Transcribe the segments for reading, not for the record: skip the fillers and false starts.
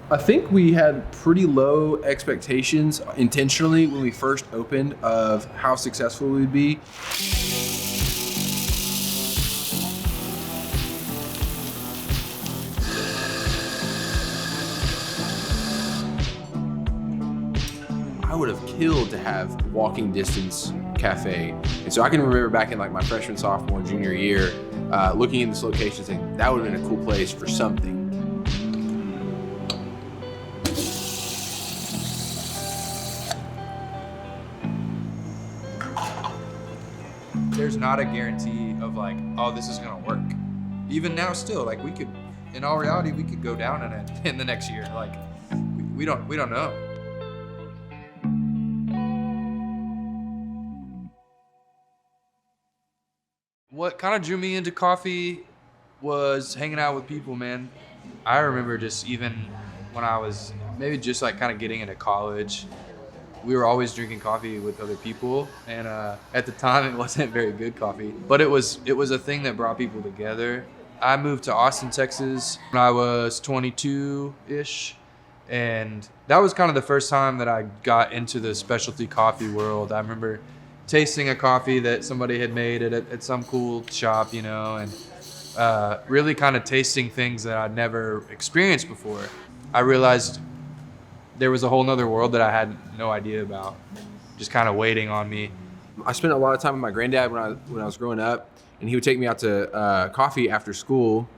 I think we had pretty low expectations intentionally when we first opened of how successful we'd be. I would have killed to have walking distance cafe. And so I can remember back in like my freshman, sophomore, junior year, looking at this location saying that would have been a cool place for something. There's not a guarantee of like, oh, this is gonna work. Even now still, like we could, in all reality, we could go down in it in the next year. Like we don't know. What kind of drew me into coffee was hanging out with people, man. I remember just even when I was maybe just like kind of getting into college, we were always drinking coffee with other people, and at the time it wasn't very good coffee, but it was a thing that brought people together. I moved to Austin, Texas when I was 22-ish, and that was kind of the first time that I got into the specialty coffee world. I remember tasting a coffee that somebody had made at some cool shop, you know, and really kind of tasting things that I'd never experienced before. I realized there was a whole nother world that I had no idea about, just kind of waiting on me. I spent a lot of time with my granddad when I was growing up, and he would take me out to coffee after school.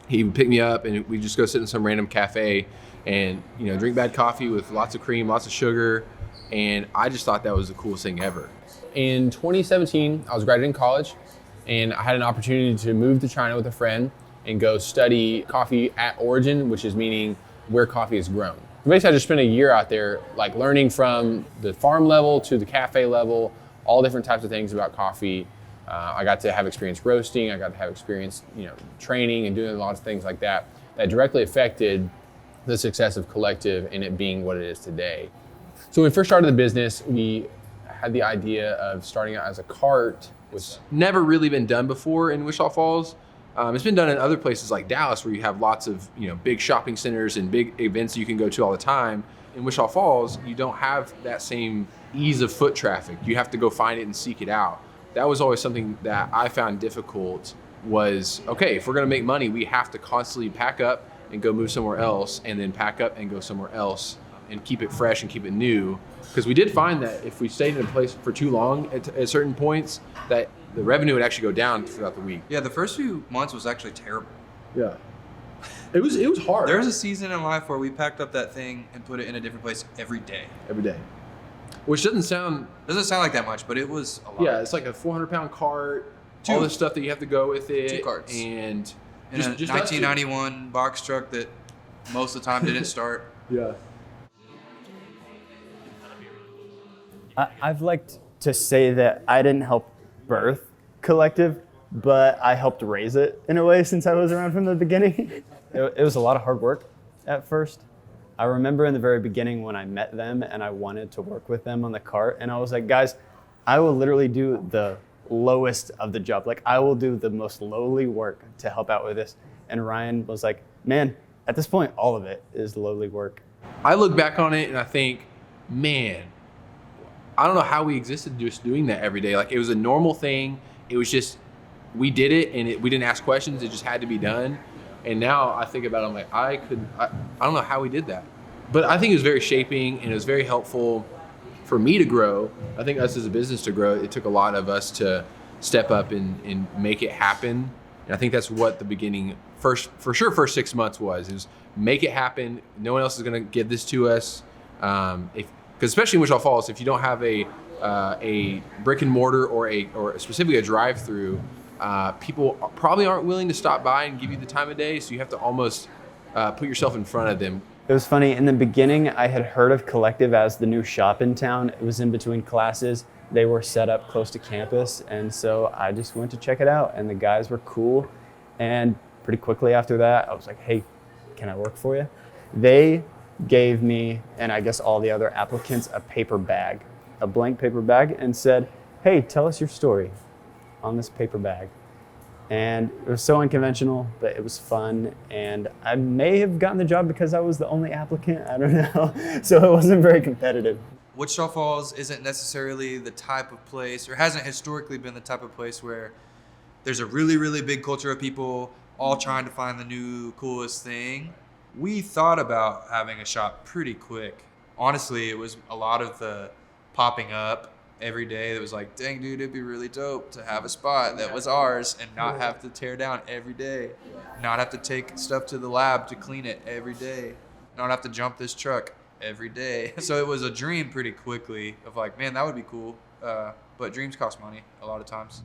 He would pick me up, and we'd just go sit in some random cafe and, you know, drink bad coffee with lots of cream, lots of sugar, and I just thought that was the coolest thing ever. In 2017, I was graduating college, and I had an opportunity to move to China with a friend and go study coffee at origin, which is meaning where coffee is grown. Basically, I just spent a year out there, like learning from the farm level to the cafe level, all different types of things about coffee. I got to have experience roasting. I got to have experience, you know, training and doing lots of things like that directly affected the success of Collective and it being what it is today. So when we first started the business, we had the idea of starting out as a cart. It's never really been done before in Wichita Falls. It's been done in other places like Dallas where you have lots of, you know, big shopping centers and big events you can go to all the time. In Wichita Falls, you don't have that same ease of foot traffic. You have to go find it and seek it out. That was always something that I found difficult was, okay, if we're gonna make money, we have to constantly pack up and go move somewhere else and then pack up and go somewhere else and keep it fresh and keep it new. Because we did find that if we stayed in a place for too long at certain points, that the revenue would actually go down throughout the week. Yeah, the first few months was actually terrible. Yeah. It was hard. There was a season in life where we packed up that thing and put it in a different place every day. Every day. Which doesn't sound like that much, but it was a lot. Yeah, it's like a 400-pound cart, all the stuff that you have to go with it. 2 carts. And in a 1991 box truck that most of the time didn't start. Yeah. I've liked to say that I didn't help birth Collective, but I helped raise it in a way since I was around from the beginning. It was a lot of hard work at first. I remember in the very beginning when I met them and I wanted to work with them on the cart, and I was like, guys, I will literally do the lowest of the job. Like, I will do the most lowly work to help out with this. And Ryan was like, man, at this point, all of it is lowly work. I look back on it and I think, man, I don't know how we existed just doing that every day. Like, it was a normal thing. It was just, we did it and we didn't ask questions. It just had to be done. And now I think about it, I'm like, I don't know how we did that. But I think it was very shaping and it was very helpful for me to grow. I think us as a business to grow, it took a lot of us to step up and make it happen. And I think that's what the beginning, for sure, first 6 months was make it happen. No one else is gonna give this to us. Because especially in Wichita Falls, if you don't have a brick and mortar or specifically a drive-through, people probably aren't willing to stop by and give you the time of day. So you have to almost put yourself in front of them. It was funny, in the beginning, I had heard of Collective as the new shop in town. It was in between classes. They were set up close to campus, and so I just went to check it out, and the guys were cool. And pretty quickly after that, I was like, hey, can I work for you? They gave me, and I guess all the other applicants, a paper bag, a blank paper bag, and said, hey, tell us your story on this paper bag. And it was so unconventional, but it was fun. And I may have gotten the job because I was the only applicant. I don't know. So it wasn't very competitive. Wichita Falls isn't necessarily the type of place, or hasn't historically been the type of place where there's a really, really big culture of people all trying to find the new coolest thing. We thought about having a shop pretty quick. Honestly, it was a lot of the popping up every day that was like, dang, dude, it'd be really dope to have a spot that was ours and not have to tear down every day, not have to take stuff to the lab to clean it every day, not have to jump this truck every day. So it was a dream pretty quickly of like, man, that would be cool. But dreams cost money a lot of times.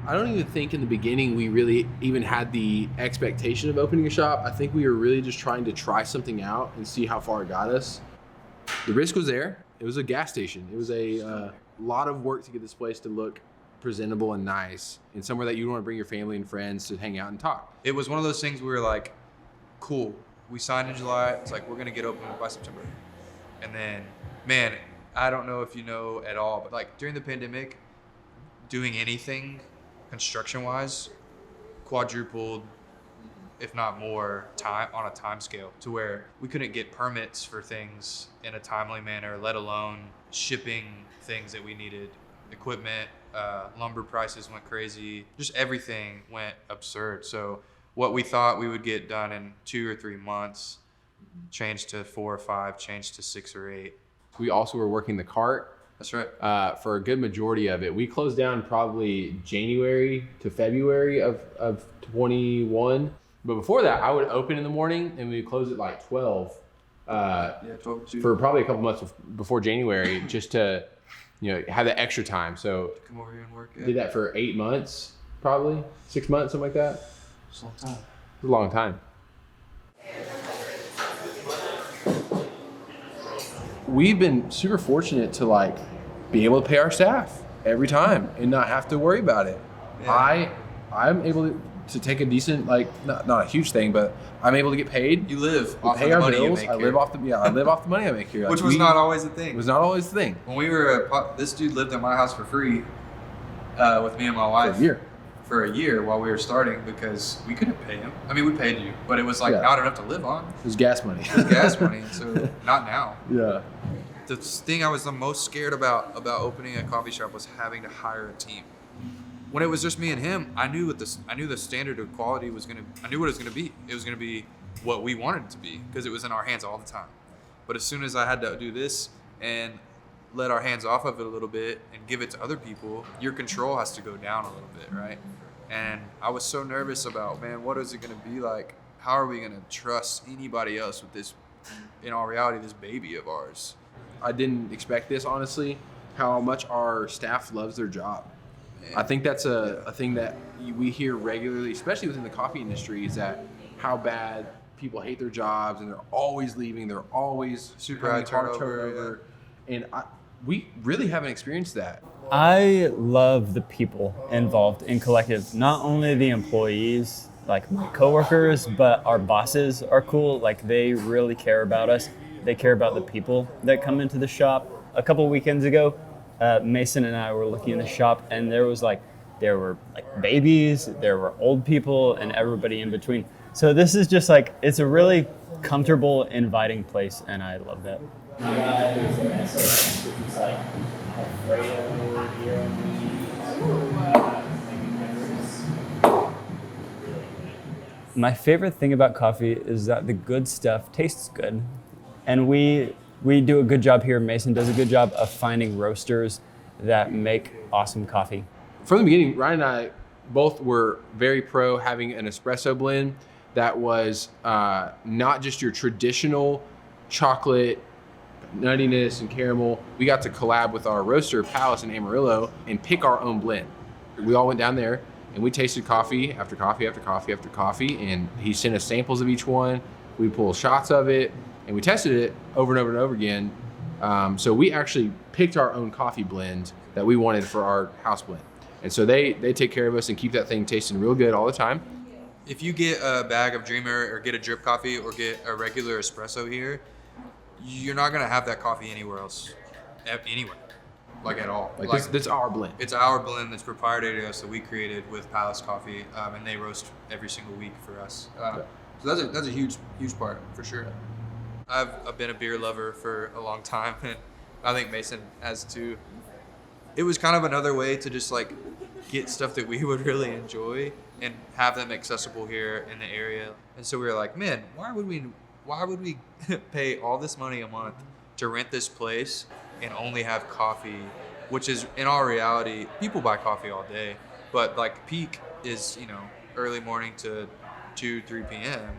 I don't even think in the beginning we really even had the expectation of opening a shop. I think we were really just trying to try something out and see how far it got us. The risk was there. It was a gas station. It was a lot of work to get this place to look presentable and nice, and somewhere that you want to bring your family and friends to hang out and talk. It was one of those things where we were like, cool. We signed in July. It's like, we're going to get open by September. And then, man, I don't know if you know at all, but like during the pandemic, doing anything construction-wise quadrupled, if not more, time on a time scale, to where we couldn't get permits for things in a timely manner, let alone shipping things that we needed. Equipment, lumber prices went crazy. Just everything went absurd. So what we thought we would get done in 2 or 3 months changed to 4 or 5, changed to 6 or 8. We also were working the cart. That's right. For a good majority of it. We closed down probably January to February of 21. But before that, I would open in the morning and we would close at like 12. 12 to for probably a couple months before January, just to, have that extra time. So come over here and work. Yeah. Did that for 8 months, probably 6 months, something like that. It's a long time. It's a long time. We've been super fortunate to be able to pay our staff every time and not have to worry about it. Yeah. I'm able to take a decent, not a huge thing, but I'm able to get paid. You live off pay of the our money bills. you make I live off the money I make here. Which was not always a thing. It was not always the thing. When we were, this dude lived at my house for free with me and my wife. For a year while we were starting, because we couldn't pay him. I mean, we paid you, but it was not enough to live on. It was gas money. It was gas money, so not now. Yeah. The thing I was the most scared about opening a coffee shop was having to hire a team. When it was just me and him, I knew the standard of quality was I knew what it was gonna be. It was gonna be what we wanted it to be, because it was in our hands all the time. But as soon as I had to do this and let our hands off of it a little bit and give it to other people, your control has to go down a little bit, right? And I was so nervous about, man, what is it gonna be like? How are we gonna trust anybody else with this, in all reality, this baby of ours? I didn't expect this, honestly, how much our staff loves their job. Man. I think that's a thing that we hear regularly, especially within the coffee industry, is that how bad people hate their jobs and they're always leaving, they're always super high turnover. Yeah. And we really haven't experienced that. I love the people involved in Collective. Not only the employees, like my coworkers, but our bosses are cool. They really care about us. They care about the people that come into the shop. A couple weekends ago, Mason and I were looking in the shop, and there were babies, there were old people, and everybody in between. So this is just it's a really comfortable, inviting place, and I love that. My favorite thing about coffee is that the good stuff tastes good. And we do a good job here. Mason does a good job of finding roasters that make awesome coffee. From the beginning, Ryan and I both were very pro having an espresso blend that was not just your traditional chocolate, nuttiness and caramel. We got to collab with our roaster, Palace in Amarillo, and pick our own blend. We all went down there and we tasted coffee after coffee after coffee after coffee, and he sent us samples of each one. We pulled shots of it, and we tested it over and over and over again. So we actually picked our own coffee blend that we wanted for our house blend. And so they take care of us and keep that thing tasting real good all the time. If you get a bag of Dreamer or get a drip coffee or get a regular espresso here, you're not gonna have that coffee anywhere else, anywhere. like at all. Like this our blend. It's our blend that's proprietary to us that we created with Palace Coffee, and they roast every single week for us. So that's a huge part for sure. I've been a beer lover for a long time, and I think Mason has too. It was kind of another way to just like get stuff that we would really enjoy and have them accessible here in the area. And so we were like, man, why would we pay all this money a month to rent this place and only have coffee, which is in all reality, people buy coffee all day, but like peak is, early morning to 2-3 p.m.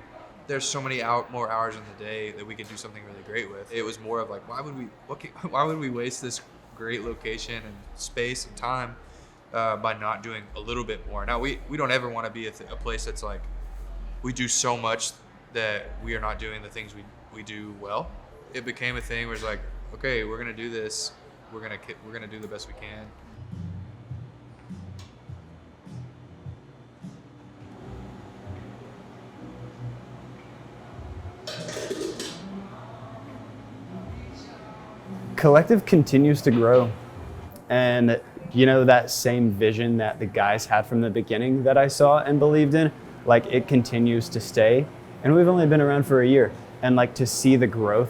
There's so many more hours in the day that we could do something really great with. It was more of like, why would we waste this great location and space and time by not doing a little bit more? Now we don't ever want to be a place that's like we do so much that we are not doing the things we do well. It became a thing where it's like, okay, we're gonna do this. We're gonna do the best we can. Collective continues to grow, and that same vision that the guys had from the beginning that I saw and believed in, like it continues to stay. And we've only been around for a year, and like to see the growth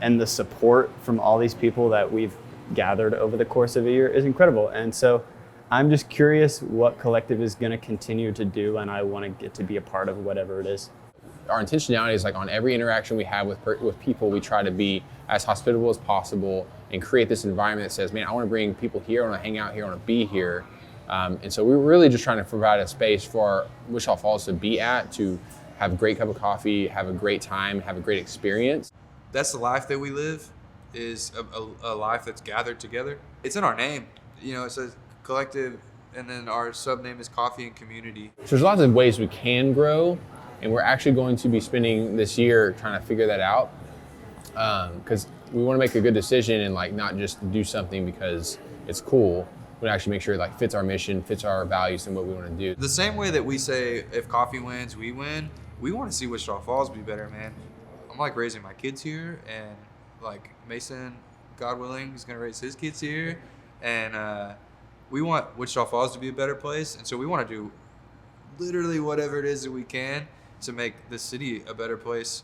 and the support from all these people that we've gathered over the course of a year is incredible. And so I'm just curious what Collective is going to continue to do, and I want to get to be a part of whatever it is. Our intentionality is like on every interaction we have with people, we try to be as hospitable as possible and create this environment that says, man, I want to bring people here, I want to hang out here, I want to be here. And so we're really just trying to provide a space for Wichita Falls to be at, to have a great cup of coffee, have a great time, have a great experience. That's the life that we live, is a life that's gathered together. It's in our name. It says Collective, and then our sub name is Coffee and Community. So there's lots of ways we can grow, and we're actually going to be spending this year trying to figure that out, because we want to make a good decision and like not just do something because it's cool. We actually make sure it like fits our mission, fits our values and what we want to do. The same way that we say if coffee wins, we win, we want to see Wichita Falls be better, man. I'm like raising my kids here, and like Mason, God willing, is gonna raise his kids here, and we want Wichita Falls to be a better place, and so we want to do literally whatever it is that we can to make the city a better place.